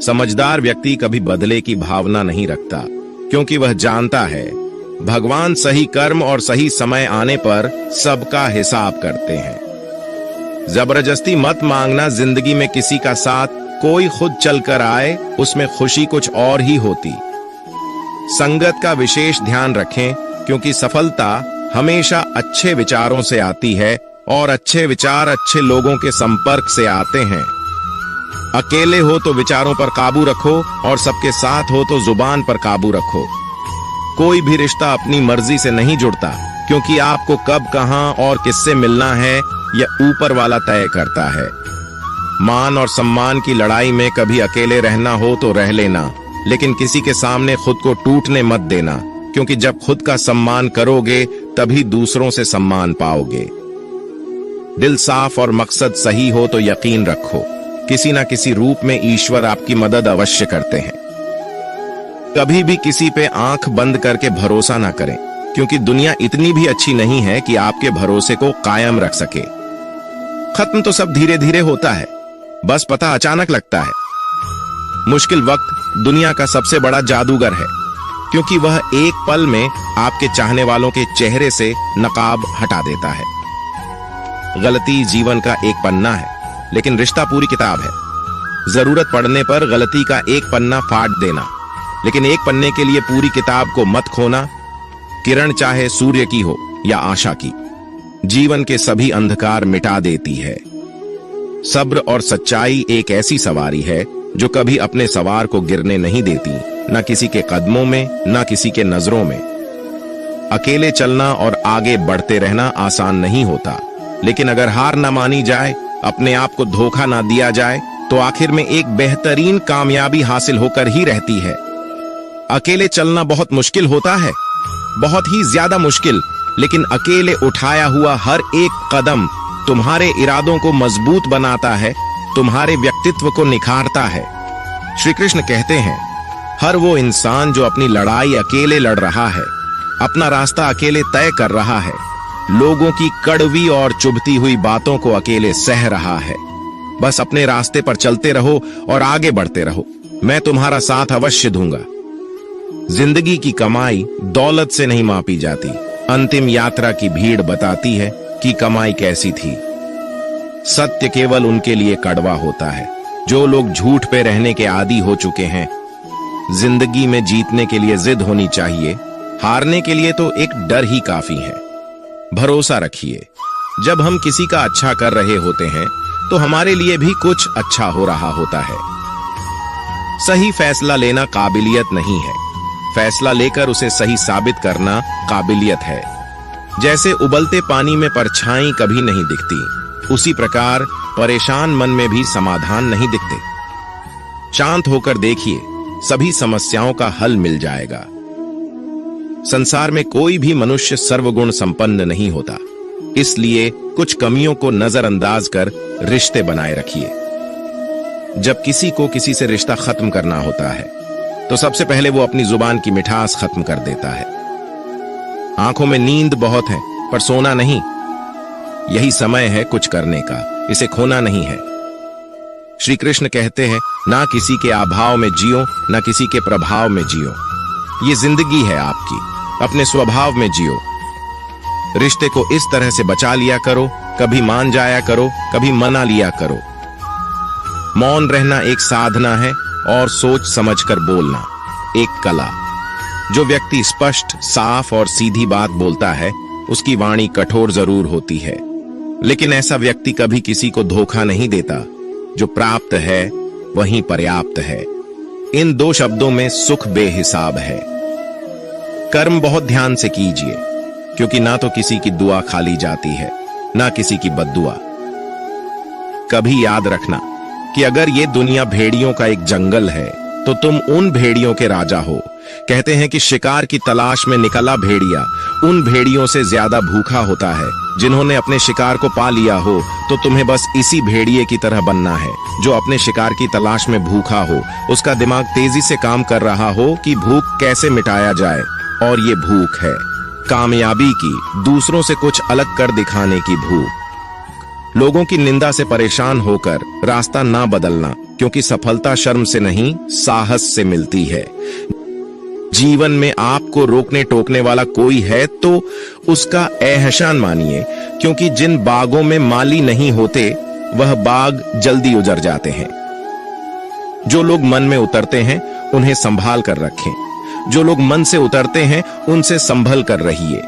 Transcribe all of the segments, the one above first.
समझदार व्यक्ति कभी बदले की भावना नहीं रखता, क्योंकि वह जानता है भगवान सही कर्म और सही समय आने पर सबका हिसाब करते हैं। जबरदस्ती मत मांगना जिंदगी में किसी का साथ, कोई खुद चलकर आए उसमें खुशी कुछ और ही होती। संगत का विशेष ध्यान रखें, क्योंकि सफलता हमेशा अच्छे विचारों से आती है और अच्छे विचार अच्छे लोगों के संपर्क से आते हैं। अकेले हो तो विचारों पर काबू रखो और सबके साथ हो तो जुबान पर काबू रखो। कोई भी रिश्ता अपनी मर्जी से नहीं जुड़ता, क्योंकि आपको कब कहां और किससे मिलना है यह ऊपर वाला तय करता है। मान और सम्मान की लड़ाई में कभी अकेले रहना हो तो रह लेना, लेकिन किसी के सामने खुद को टूटने मत देना, क्योंकि जब खुद का सम्मान करोगे तभी दूसरों से सम्मान पाओगे। दिल साफ और मकसद सही हो तो यकीन रखो, किसी ना किसी रूप में ईश्वर आपकी मदद अवश्य करते हैं। कभी भी किसी पे आंख बंद करके भरोसा ना करें, क्योंकि दुनिया इतनी भी अच्छी नहीं है कि आपके भरोसे को कायम रख सके। खत्म तो सब धीरे धीरे होता है, बस पता अचानक लगता है। मुश्किल वक्त दुनिया का सबसे बड़ा जादूगर है, क्योंकि वह एक पल में आपके चाहने वालों के चेहरे से नकाब हटा देता है। गलती जीवन का एक पन्ना है, लेकिन रिश्ता पूरी किताब है। जरूरत पड़ने पर गलती का एक पन्ना फाड़ देना, लेकिन एक पन्ने के लिए पूरी किताब को मत खोना। किरण चाहे सूर्य की हो या आशा की, जीवन के सभी अंधकार मिटा देती है। सब्र और सच्चाई एक ऐसी सवारी है जो कभी अपने सवार को गिरने नहीं देती, न किसी के कदमों में न किसी के नजरों में। अकेले चलना और आगे बढ़ते रहना आसान नहीं होता, लेकिन अगर हार न मानी जाए, अपने आप को धोखा ना दिया जाए, तो आखिर में एक बेहतरीन कामयाबी हासिल होकर ही रहती है। अकेले चलना बहुत मुश्किल होता है, बहुत ही ज्यादा मुश्किल, लेकिन अकेले उठाया हुआ हर एक कदम तुम्हारे इरादों को मजबूत बनाता है, तुम्हारे व्यक्तित्व को निखारता है। श्री कृष्ण कहते हैं, हर वो इंसान जो अपनी लड़ाई अकेले लड़ रहा है, अपना रास्ता अकेले तय कर रहा है, लोगों की कड़वी और चुभती हुई बातों को अकेले सह रहा है। बस अपने रास्ते पर चलते रहो और आगे बढ़ते रहो, मैं तुम्हारा साथ अवश्य दूंगा। जिंदगी की कमाई दौलत से नहीं मापी जाती, अंतिम यात्रा की भीड़ बताती है कि कमाई कैसी थी। सत्य केवल उनके लिए कड़वा होता है जो लोग झूठ पे रहने के आदी हो चुके हैं। जिंदगी में जीतने के लिए जिद होनी चाहिए, हारने के लिए तो एक डर ही काफी है। भरोसा रखिए, जब हम किसी का अच्छा कर रहे होते हैं तो हमारे लिए भी कुछ अच्छा हो रहा होता है। सही फैसला लेना काबिलियत नहीं है, फैसला लेकर उसे सही साबित करना काबिलियत है। जैसे उबलते पानी में परछाई कभी नहीं दिखती, उसी प्रकार परेशान मन में भी समाधान नहीं दिखते। शांत होकर देखिए, सभी समस्याओं का हल मिल जाएगा। संसार में कोई भी मनुष्य सर्वगुण संपन्न नहीं होता, इसलिए कुछ कमियों को नजरअंदाज कर रिश्ते बनाए रखिए। जब किसी को किसी से रिश्ता खत्म करना होता है तो सबसे पहले वो अपनी जुबान की मिठास खत्म कर देता है। आंखों में नींद बहुत है पर सोना नहीं, यही समय है कुछ करने का, इसे खोना नहीं है। श्री कृष्ण कहते हैं, ना किसी के अभाव में जियो, ना किसी के प्रभाव में जियो। ये जिंदगी है आपकी, अपने स्वभाव में जियो। रिश्ते को इस तरह से बचा लिया करो, कभी मान जाया करो, कभी मना लिया करो। मौन रहना एक साधना है और सोच समझकर बोलना एक कला। जो व्यक्ति स्पष्ट, साफ और सीधी बात बोलता है, उसकी वाणी कठोर जरूर होती है, लेकिन ऐसा व्यक्ति कभी किसी को धोखा नहीं देता। जो प्राप्त है वही पर्याप्त है। इन दो शब्दों में सुख बेहिसाब है। कर्म बहुत ध्यान से कीजिए, क्योंकि ना तो किसी की दुआ खाली जाती है, ना किसी की बद्दुआ। कभी याद रखना कि अगर ये दुनिया भेड़ियों का एक जंगल है तो तुम उन भेड़ियों के राजा हो। कहते हैं कि शिकार की तलाश में निकला भेड़िया उन भेड़ियों से ज्यादा भूखा होता है जिन्होंने अपने शिकार को पा लिया हो। तो तुम्हें बस इसी भेड़िए की तरह बनना है जो अपने शिकार की तलाश में भूखा हो। उसका दिमाग तेजी से काम कर रहा हो कि भूख कैसे मिटाया जाए, और ये भूख है कामयाबी की, दूसरों से कुछ अलग कर दिखाने की भूख। लोगों की निंदा से परेशान होकर रास्ता ना बदलना, क्योंकि सफलता शर्म से नहीं साहस से मिलती है। जीवन में आपको रोकने टोकने वाला कोई है तो उसका एहसान मानिए, क्योंकि जिन बागों में माली नहीं होते वह बाग जल्दी उजड़ जाते हैं। जो लोग मन में उतरते हैं उन्हें संभाल कर रखें, जो लोग मन से उतरते हैं उनसे संभल कर रहिए।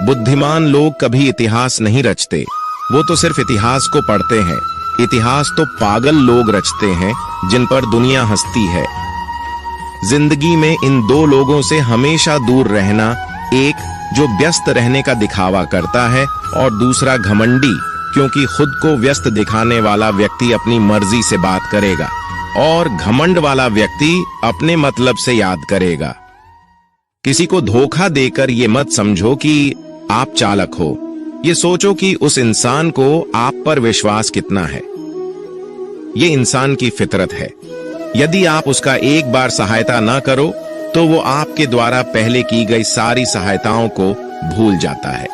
बुद्धिमान लोग कभी इतिहास नहीं रचते, वो तो सिर्फ इतिहास को पढ़ते हैं। इतिहास तो पागल लोग रचते हैं जिन पर दुनिया हंसती है। जिंदगी में इन दो लोगों से हमेशा दूर रहना, एक जो व्यस्त रहने का दिखावा करता है और दूसरा घमंडी, क्योंकि खुद को व्यस्त दिखाने वाला व्यक्ति अपनी मर्जी से बात करेगा और घमंड वाला व्यक्ति अपने मतलब से याद करेगा। किसी को धोखा देकर ये मत समझो कि आप चालाक हो, ये सोचो कि उस इंसान को आप पर विश्वास कितना है। ये इंसान की फितरत है। यदि आप उसका एक बार सहायता ना करो तो वो आपके द्वारा पहले की गई सारी सहायताओं को भूल जाता है।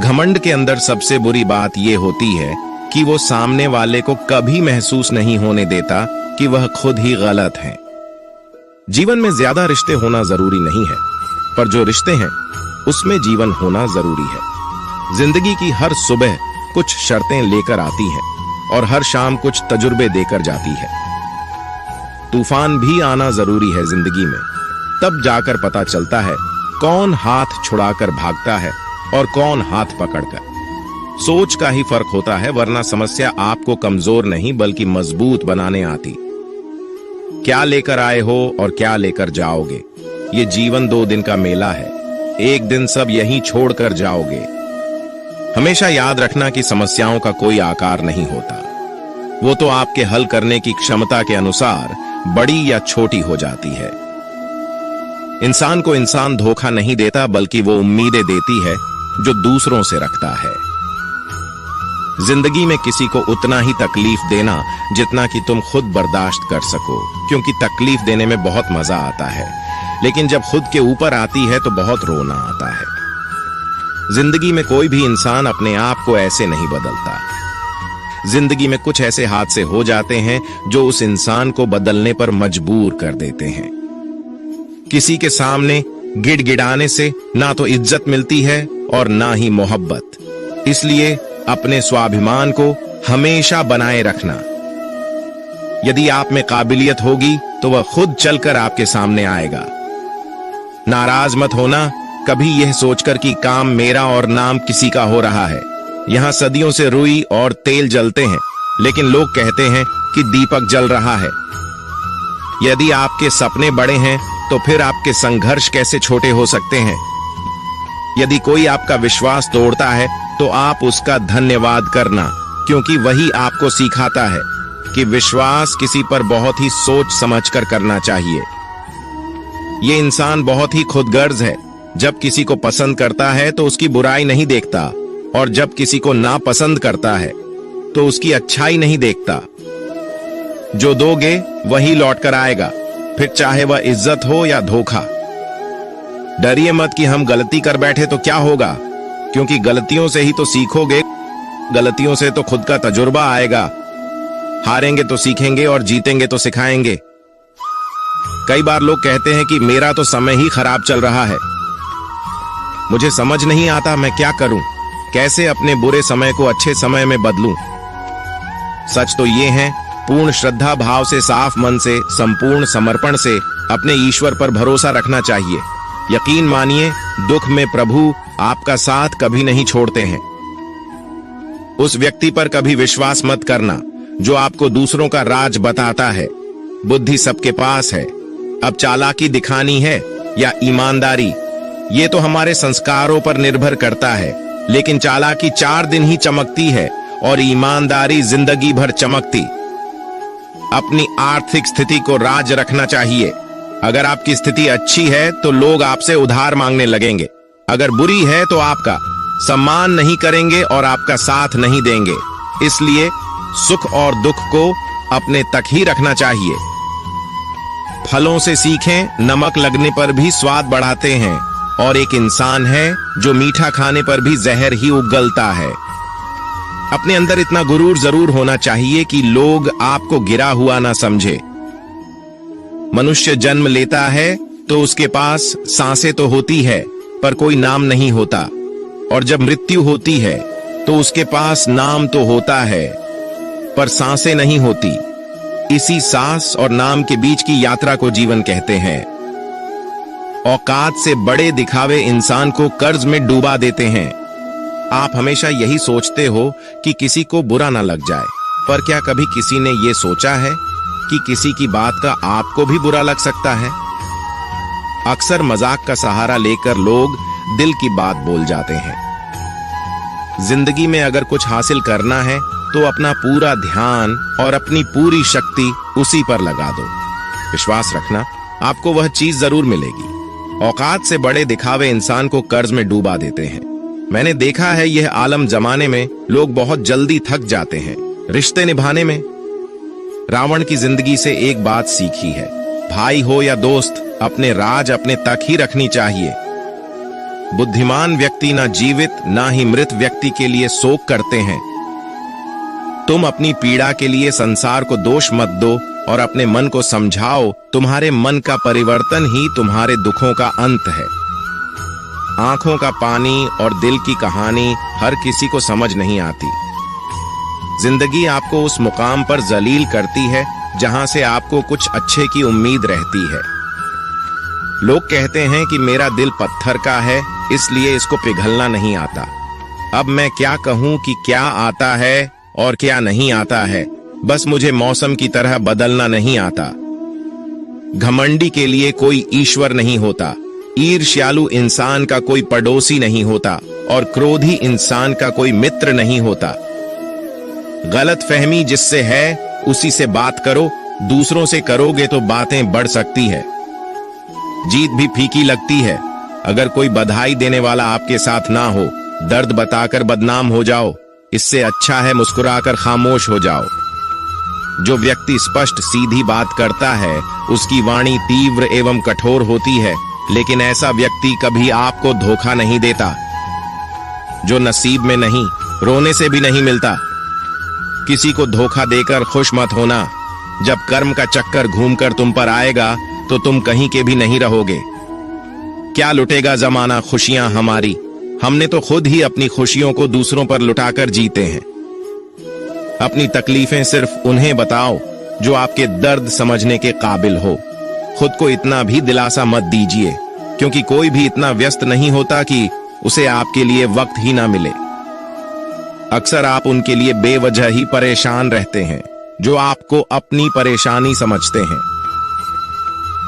घमंड के अंदर सबसे बुरी बात यह होती है कि वो सामने वाले को कभी महसूस नहीं होने देता कि वह खुद ही गलत है। जीवन में ज्यादा रिश्ते होना जरूरी नहीं है, पर जो रिश्ते हैं उसमें जीवन होना जरूरी है। जिंदगी की हर सुबह कुछ शर्तें लेकर आती है और हर शाम कुछ तजुर्बे देकर जाती है। तूफान भी आना जरूरी है जिंदगी में, तब जाकर पता चलता है कौन हाथ छुड़ाकर भागता है और कौन हाथ पकड़कर। सोच का ही फर्क होता है, वरना समस्या आपको कमजोर नहीं बल्कि मजबूत बनाने आती। क्या लेकर आए हो और क्या लेकर जाओगे, ये जीवन 2 दिन का मेला है। एक दिन सब यहीं छोड़कर जाओगे। हमेशा याद रखना कि समस्याओं का कोई आकार नहीं होता, वो तो आपके हल करने की क्षमता के अनुसार बड़ी या छोटी हो जाती है। इंसान को इंसान धोखा नहीं देता, बल्कि वो उम्मीदें देती है जो दूसरों से रखता है। जिंदगी में किसी को उतना ही तकलीफ देना जितना कि तुम खुद बर्दाश्त कर सको, क्योंकि तकलीफ देने में बहुत मजा आता है, लेकिन जब खुद के ऊपर आती है तो बहुत रोना आता है। जिंदगी में कोई भी इंसान अपने आप को ऐसे नहीं बदलता। जिंदगी में कुछ ऐसे हादसे हो जाते हैं जो उस इंसान को बदलने पर मजबूर कर देते हैं। किसी के सामने गिड़गिड़ाने से ना तो इज्जत मिलती है और ना ही मोहब्बत। इसलिए अपने स्वाभिमान को हमेशा बनाए रखना। यदि आप में काबिलियत होगी तो वह खुद चलकर आपके सामने आएगा। नाराज मत होना कभी यह सोचकर कि काम मेरा और नाम किसी का हो रहा है। यहाँ सदियों से रुई और तेल जलते हैं, लेकिन लोग कहते हैं कि दीपक जल रहा है। यदि आपके सपने बड़े हैं तो फिर आपके संघर्ष कैसे छोटे हो सकते हैं। यदि कोई आपका विश्वास तोड़ता है तो आप उसका धन्यवाद करना, क्योंकि वही आपको सिखाता है कि विश्वास किसी पर बहुत ही सोच समझकर करना चाहिए। ये इंसान बहुत ही खुदगर्ज है। जब किसी को पसंद करता है तो उसकी बुराई नहीं देखता, और जब किसी को नापसंद करता है तो उसकी अच्छाई नहीं देखता। जो दोगे वही लौट कर आएगा, फिर चाहे वह इज्जत हो या धोखा। डरिए मत कि हम गलती कर बैठे तो क्या होगा, क्योंकि गलतियों से ही तो सीखोगे। गलतियों से तो खुद का तजुर्बा आएगा। हारेंगे तो सीखेंगे और जीतेंगे तो सिखाएंगे। कई बार लोग कहते हैं कि मेरा तो समय ही खराब चल रहा है। मुझे समझ नहीं आता मैं क्या करूं, कैसे अपने बुरे समय को अच्छे समय में बदलूं। सच तो ये है, पूर्ण श्रद्धा भाव से, साफ मन से, संपूर्ण समर्पण से अपने ईश्वर पर भरोसा रखना चाहिए। यकीन मानिए, दुख में प्रभु आपका साथ कभी नहीं छोड़ते हैं। उस व्यक्ति पर कभी विश्वास मत करना जो आपको दूसरों का राज बताता है। बुद्धि सबके पास है, अब चालाकी दिखानी है या ईमानदारी, ये तो हमारे संस्कारों पर निर्भर करता है। लेकिन चालाकी 4 दिन ही चमकती है और ईमानदारी जिंदगी भर चमकती। अपनी आर्थिक स्थिति को राज रखना चाहिए। अगर आपकी स्थिति अच्छी है तो लोग आपसे उधार मांगने लगेंगे, अगर बुरी है तो आपका सम्मान नहीं करेंगे और आपका साथ नहीं देंगे। इसलिए सुख और दुख को अपने तक ही रखना चाहिए। फलों से सीखें, नमक लगने पर भी स्वाद बढ़ाते हैं, और एक इंसान है जो मीठा खाने पर भी जहर ही उगलता है। अपने अंदर इतना गुरूर जरूर होना चाहिए कि लोग आपको गिरा हुआ ना समझे। मनुष्य जन्म लेता है तो उसके पास सांसें तो होती है पर कोई नाम नहीं होता, और जब मृत्यु होती है तो उसके पास नाम तो होता है पर सांसें नहीं होती। इसी सांस और नाम के बीच की यात्रा को जीवन कहते हैं। औकात से बड़े दिखावे इंसान को कर्ज में डूबा देते हैं। आप हमेशा यही सोचते हो कि किसी को बुरा ना लग जाए, पर क्या कभी किसी ने यह सोचा है कि किसी की बात का आपको भी बुरा लग सकता है? अक्सर मजाक का सहारा लेकर लोग दिल की बात बोल जाते हैं। जिंदगी में अगर कुछ हासिल करना है तो अपना पूरा ध्यान और अपनी पूरी शक्ति उसी पर लगा दो। विश्वास रखना, आपको वह चीज जरूर मिलेगी। औकात से बड़े दिखावे इंसान को कर्ज में डूबा देते हैं। मैंने देखा है यह आलम जमाने में लोग बहुत जल्दी थक जाते हैं रिश्ते निभाने में। रावण की जिंदगी से एक बात सीखी है, भाई हो या दोस्त, अपने राज अपने तक ही रखनी चाहिए। बुद्धिमान व्यक्ति ना जीवित ना ही मृत व्यक्ति के लिए शोक करते हैं। तुम अपनी पीड़ा के लिए संसार को दोष मत दो और अपने मन को समझाओ, तुम्हारे मन का परिवर्तन ही तुम्हारे दुखों का अंत है। आंखों का पानी और दिल की कहानी हर किसी को समझ नहीं आती। जिंदगी आपको उस मुकाम पर जलील करती है जहां से आपको कुछ अच्छे की उम्मीद रहती है। लोग कहते हैं कि मेरा दिल पत्थर का है इसलिए इसको पिघलना नहीं आता। अब मैं क्या कहूं कि क्या आता है और क्या नहीं आता है, बस मुझे मौसम की तरह बदलना नहीं आता। घमंडी के लिए कोई ईश्वर नहीं होता, ईर्ष्यालु इंसान का कोई पड़ोसी नहीं होता और क्रोधी इंसान का कोई मित्र नहीं होता। गलतफहमी जिससे है उसी से बात करो, दूसरों से करोगे तो बातें बढ़ सकती है। जीत भी फीकी लगती है अगर कोई बधाई देने वाला आपके साथ ना हो। दर्द बताकर बदनाम हो जाओ, इससे अच्छा है मुस्कुराकर खामोश हो जाओ। जो व्यक्ति स्पष्ट सीधी बात करता है उसकी वाणी तीव्र एवं कठोर होती है, लेकिन ऐसा व्यक्ति कभी आपको धोखा नहीं देता। जो नसीब में नहीं, रोने से भी नहीं मिलता। किसी को धोखा देकर खुश मत होना। जब कर्म का चक्कर घूमकर तुम पर आएगा तो तुम कहीं के भी नहीं रहोगे। क्या लुटेगा जमाना खुशियां हमारी, हमने तो खुद ही अपनी खुशियों को दूसरों पर लुटाकर जीते हैं। अपनी तकलीफें सिर्फ उन्हें बताओ जो आपके दर्द समझने के काबिल हो। खुद को इतना भी दिलासा मत दीजिए, क्योंकि कोई भी इतना व्यस्त नहीं होता कि उसे आपके लिए वक्त ही ना मिले। अक्सर आप उनके लिए बेवजह ही परेशान रहते हैं जो आपको अपनी परेशानी समझते हैं।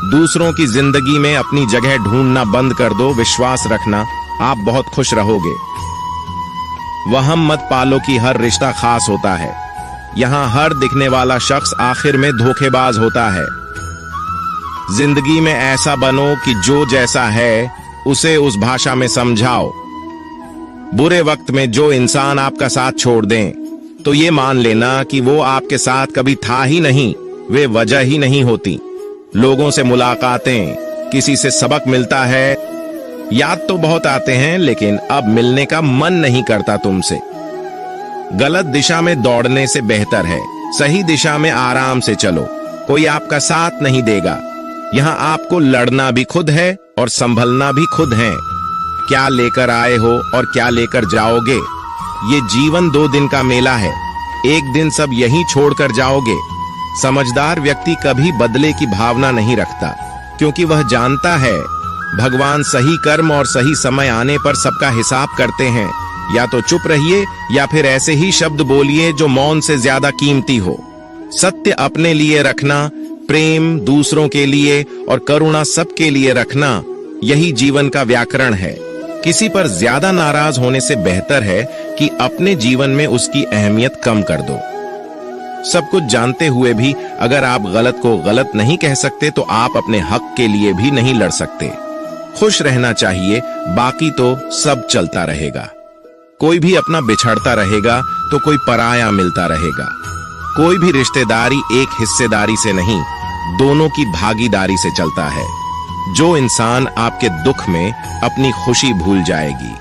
दूसरों की जिंदगी में अपनी जगह ढूंढना बंद कर दो। विश्वास रखना, आप बहुत खुश रहोगे। वहम मत पालो कि हर रिश्ता खास होता है। यहां हर दिखने वाला शख्स आखिर में धोखेबाज होता है। जिंदगी में ऐसा बनो कि जो जैसा है उसे उस भाषा में समझाओ। बुरे वक्त में जो इंसान आपका साथ छोड़ दें तो ये मान लेना कि वो आपके साथ कभी था ही नहीं, वे वजह ही नहीं होती। लोगों से मुलाकातें, किसी से सबक मिलता है, याद तो बहुत आते हैं लेकिन अब मिलने का मन नहीं करता तुमसे। गलत दिशा में दौड़ने से बेहतर है सही दिशा में आराम से चलो। कोई आपका साथ नहीं देगा। यहाँ आपको लड़ना भी खुद है और संभलना भी खुद है। क्या लेकर आए हो और क्या लेकर जाओगे, ये जीवन 2 दिन का मेला है। एक दिन सब यहीं छोड़कर जाओगे। समझदार व्यक्ति कभी बदले की भावना नहीं रखता, क्योंकि वह जानता है भगवान सही कर्म और सही समय आने पर सबका हिसाब करते हैं। या तो चुप रहिए या फिर ऐसे ही शब्द बोलिए जो मौन से ज्यादा कीमती हो। सत्य अपने लिए रखना, प्रेम दूसरों के लिए और करुणा सबके लिए रखना, यही जीवन का व्याकरण है। किसी पर ज्यादा नाराज होने से बेहतर है कि अपने जीवन में उसकी अहमियत कम कर दो। सब कुछ जानते हुए भी अगर आप गलत को गलत नहीं कह सकते तो आप अपने हक के लिए भी नहीं लड़ सकते। खुश रहना चाहिए, बाकी तो सब चलता रहेगा। कोई भी अपना बिछड़ता रहेगा तो कोई पराया मिलता रहेगा। कोई भी रिश्तेदारी एक हिस्सेदारी से नहीं, दोनों की भागीदारी से चलता है। जो इंसान आपके दुख में अपनी खुशी भूल जाएगी,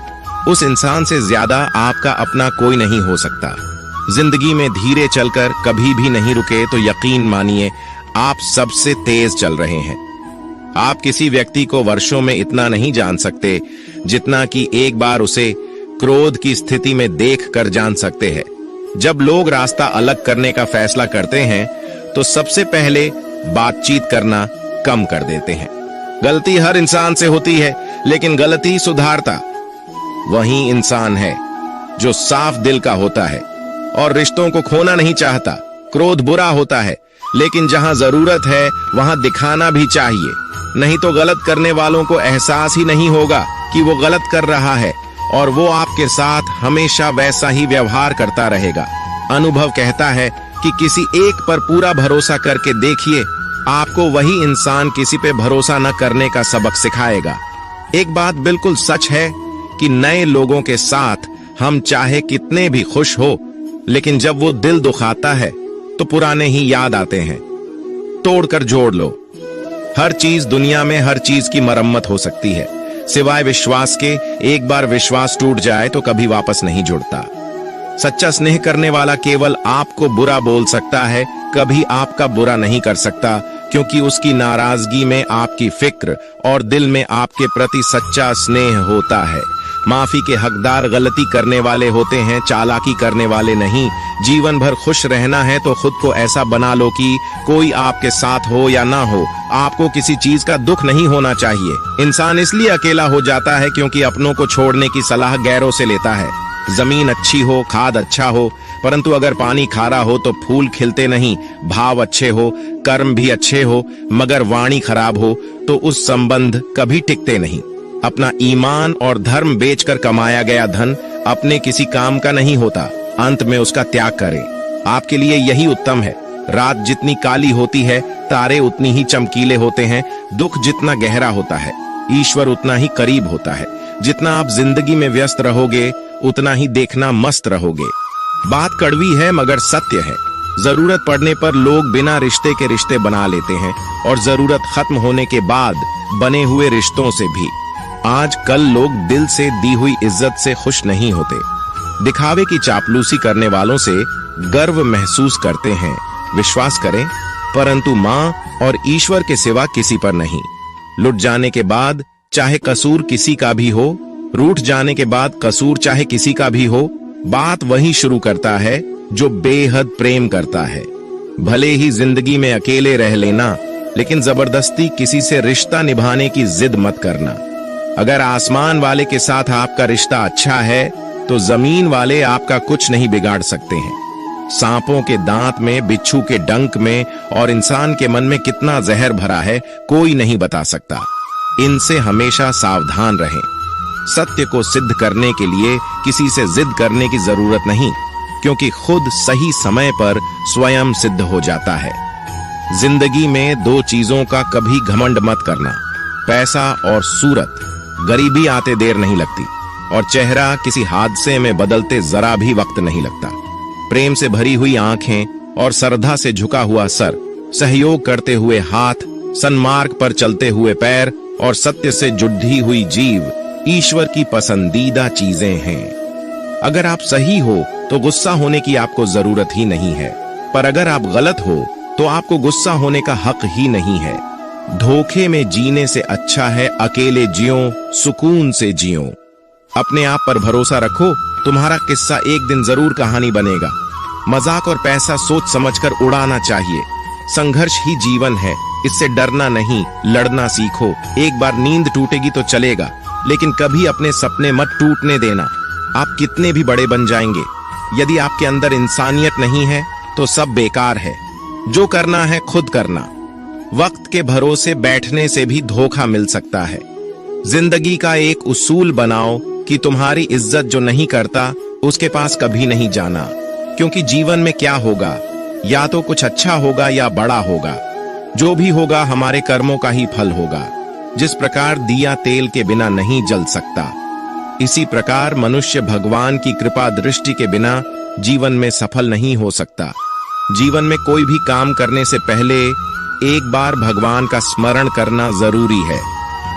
उस इंसान से ज्यादा आपका अपना कोई नहीं हो सकता। जिंदगी में धीरे चलकर कभी भी नहीं रुके तो यकीन मानिए आप सबसे तेज चल रहे हैं। आप किसी व्यक्ति को वर्षों में इतना नहीं जान सकते जितना कि एक बार उसे क्रोध की स्थिति में देखकर जान सकते हैं। जब लोग रास्ता अलग करने का फैसला करते हैं तो सबसे पहले बातचीत करना कम कर देते हैं। गलती हर इंसान से होती है, लेकिन गलती सुधारता वही इंसान है जो साफ दिल का होता है और रिश्तों को खोना नहीं चाहता। क्रोध बुरा होता है, लेकिन जहां जरूरत है वहां दिखाना भी चाहिए, नहीं तो गलत करने वालों को एहसास ही नहीं होगा कि वो गलत कर रहा है और वो आपके साथ हमेशा वैसा ही व्यवहार करता रहेगा। अनुभव कहता है कि किसी एक पर पूरा भरोसा करके देखिए, आपको वही इंसान किसी पे भरोसा न करने का सबक सिखाएगा। एक बात बिल्कुल सच है कि नए लोगों के साथ हम चाहे कितने भी खुश हो, लेकिन जब वो दिल दुखाता है तो पुराने ही याद आते हैं। तोड़कर जोड़ लो। हर चीज दुनिया में हर चीज की मरम्मत हो सकती है, सिवाय विश्वास के। एक बार विश्वास टूट जाए तो कभी वापस नहीं जुड़ता। सच्चा स्नेह करने वाला केवल आपको बुरा बोल सकता है, कभी आपका बुरा नहीं कर सकता, क्योंकि उसकी नाराजगी में आपकी फिक्र और दिल में आपके प्रति सच्चा स्नेह होता है। माफी के हकदार गलती करने वाले होते हैं, चालाकी करने वाले नहीं। जीवन भर खुश रहना है तो खुद को ऐसा बना लो कि कोई आपके साथ हो या ना हो, आपको किसी चीज का दुख नहीं होना चाहिए। इंसान इसलिए अकेला हो जाता है क्योंकि अपनों को छोड़ने की सलाह गैरों से लेता है। जमीन अच्छी हो, खाद अच्छा हो, परंतु अगर पानी खारा हो तो फूल खिलते नहीं। भाव अच्छे हो, कर्म भी अच्छे हो, मगर वाणी खराब हो तो उस संबंध कभी टिकते नहीं। अपना ईमान और धर्म बेचकर कमाया गया धन अपने किसी काम का नहीं होता, अंत में उसका त्याग करें। आपके लिए यही उत्तम है। रात जितनी काली होती है, तारे उतनी ही चमकीले होते हैं। दुख जितना गहरा होता है, ईश्वर उतना ही करीब होता है। जितना आप जिंदगी में व्यस्त रहोगे, उतना ही देखना मस्त रहोगे। बात कड़वी है मगर सत्य है। जरूरत पड़ने पर लोग बिना रिश्ते के रिश्ते बना लेते हैं, और जरूरत खत्म होने के बाद बने हुए रिश्तों से भी। आज कल लोग दिल से दी हुई इज्जत से खुश नहीं होते। दिखावे की चापलूसी करने वालों से गर्व महसूस करते हैं। विश्वास करें, परंतु माँ और ईश्वर के सिवा किसी पर नहीं। लुट जाने के बाद चाहे कसूर किसी का भी हो, रूठ जाने के बाद कसूर चाहे किसी का भी हो, बात वही शुरू करता है जो बेहद प्रेम करता है। भले ही जिंदगी में अकेले रह लेना, लेकिन जबरदस्ती किसी से रिश्ता निभाने की जिद मत करना। अगर आसमान वाले के साथ आपका रिश्ता अच्छा है तो जमीन वाले आपका कुछ नहीं बिगाड़ सकते हैं। सांपों के दांत में, बिच्छू के डंक में और इंसान के मन में कितना जहर भरा है, कोई नहीं बता सकता। इनसे हमेशा सावधान रहें। सत्य को सिद्ध करने के लिए किसी से जिद करने की जरूरत नहीं, क्योंकि खुद सही समय पर स्वयं सिद्ध हो जाता है। जिंदगी में दो चीजों का कभी घमंड मत करना, पैसा और सूरत। गरीबी आते देर नहीं लगती, और चेहरा किसी हादसे में बदलते जरा भी वक्त नहीं लगता। प्रेम से भरी हुई आंखें और श्रद्धा से झुका हुआ सर, सहयोग करते हुए हाथ, सन्मार्ग पर चलते हुए पैर और सत्य से जुड़ी हुई जीव ईश्वर की पसंदीदा चीजें हैं। अगर आप सही हो तो गुस्सा होने की आपको जरूरत ही नहीं है, पर अगर आप गलत हो तो आपको गुस्सा होने का हक ही नहीं है। धोखे में जीने से अच्छा है अकेले जियो, सुकून से जियो। अपने आप पर भरोसा रखो, तुम्हारा किस्सा एक दिन जरूर कहानी बनेगा। मजाक और पैसा सोच समझकर उड़ाना चाहिए। संघर्ष ही जीवन है, इससे डरना नहीं, लड़ना सीखो। एक बार नींद टूटेगी तो चलेगा, लेकिन कभी अपने सपने मत टूटने देना। आप कितने भी बड़े बन जाएंगे, यदि आपके अंदर इंसानियत नहीं है तो सब बेकार है। जो करना है खुद करना। वक्त के भरोसे बैठने से भी धोखा मिल सकता है। जिंदगी का एक उसूल बनाओ कि तुम्हारी इज्जत जो नहीं करता उसके पास कभी नहीं जाना, क्योंकि जीवन में क्या होगा, या तो कुछ अच्छा होगा या बड़ा होगा। जो भी होगा हमारे कर्मों का ही फल होगा। जिस प्रकार दिया तेल के बिना नहीं जल सकता, इसी प्रकार मनुष्य भगवान की कृपा दृष्टि के बिना जीवन में सफल नहीं हो सकता। जीवन में कोई भी काम करने से पहले एक बार भगवान का स्मरण करना जरूरी है।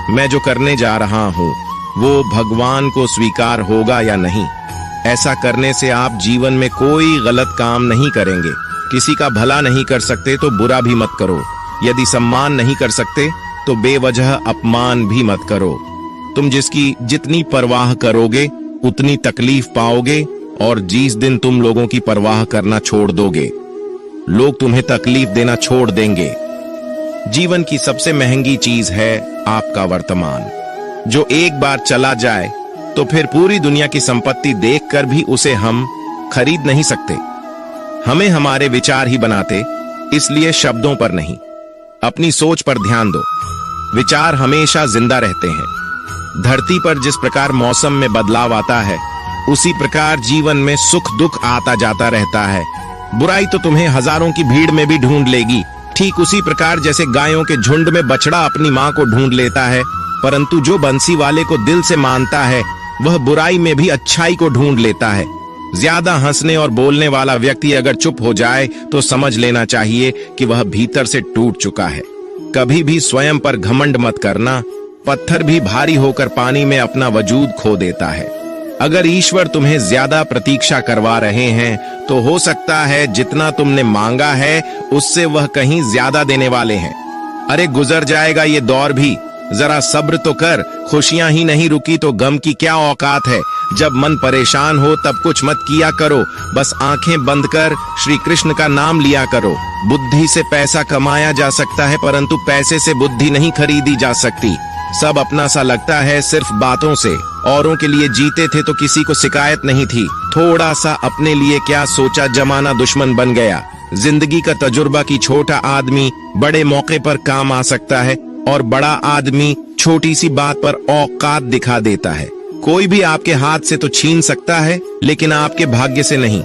मैं जो करने जा रहा हूं वो भगवान को स्वीकार होगा या नहीं। ऐसा करने से आप जीवन में कोई गलत काम नहीं करेंगे। किसी का भला नहीं कर सकते तो बुरा भी मत करो। यदि सम्मान नहीं कर सकते तो बेवजह अपमान भी मत करो। तुम जिसकी जितनी परवाह करोगे उतनी तकलीफ पाओगे, और जिस दिन तुम लोगों की परवाह करना छोड़ दोगे, लोग तुम्हें तकलीफ देना छोड़ देंगे। जीवन की सबसे महंगी चीज है आपका वर्तमान, जो एक बार चला जाए तो फिर पूरी दुनिया की संपत्ति देखकर भी उसे हम खरीद नहीं सकते। हमें हमारे विचार ही बनाते, इसलिए शब्दों पर नहीं, अपनी सोच पर ध्यान दो। विचार हमेशा जिंदा रहते हैं। धरती पर जिस प्रकार मौसम में बदलाव आता है, उसी प्रकार जीवन में सुख दुख आता जाता रहता है। बुराई तो तुम्हें हजारों की भीड़ में भी ढूंढ लेगी, ठीक उसी प्रकार जैसे गायों के झुंड में बछड़ा अपनी मां को ढूंढ लेता है। परंतु जो बंसी वाले को दिल से मानता है, वह बुराई में भी अच्छाई को ढूंढ लेता है। ज्यादा हंसने और बोलने वाला व्यक्ति अगर चुप हो जाए तो समझ लेना चाहिए कि वह भीतर से टूट चुका है। कभी भी स्वयं पर घमंड मत करना। पत्थर भी भारी होकर पानी में अपना वजूद खो देता है। अगर ईश्वर तुम्हें ज्यादा प्रतीक्षा करवा रहे हैं तो हो सकता है जितना तुमने मांगा है उससे वह कहीं ज्यादा देने वाले हैं। अरे गुजर जाएगा ये दौर भी, जरा सब्र तो कर। खुशियां ही नहीं रुकी तो गम की क्या औकात है। जब मन परेशान हो तब कुछ मत किया करो, बस आंखें बंद कर श्री कृष्ण का नाम लिया करो। बुद्धि से पैसा कमाया जा सकता है, परंतु पैसे से बुद्धि नहीं खरीदी जा सकती। सब अपना सा लगता है सिर्फ बातों से। औरों के लिए जीते थे तो किसी को शिकायत नहीं थी। थोड़ा सा अपने लिए क्या सोचा, जमाना दुश्मन बन गया। जिंदगी का तजुर्बा की छोटा आदमी बड़े मौके पर काम आ सकता है, और बड़ा आदमी छोटी सी बात पर औकात दिखा देता है। कोई भी आपके हाथ से तो छीन सकता है, लेकिन आपके भाग्य से नहीं।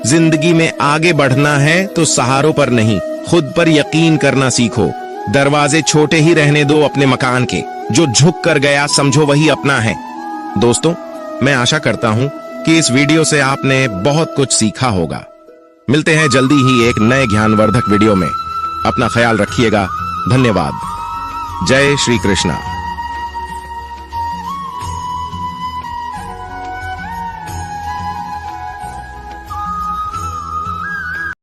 जिंदगी में आगे बढ़ना है तो सहारों पर नहीं, खुद पर यकीन करना सीखो। दरवाजे छोटे ही रहने दो अपने मकान के। जो झुक कर गया समझो वही अपना है। दोस्तों, मैं आशा करता हूं कि इस वीडियो से आपने बहुत कुछ सीखा होगा। मिलते हैं जल्दी ही एक नए ज्ञानवर्धक वीडियो में। अपना ख्याल रखिएगा। धन्यवाद। जय श्री कृष्णा।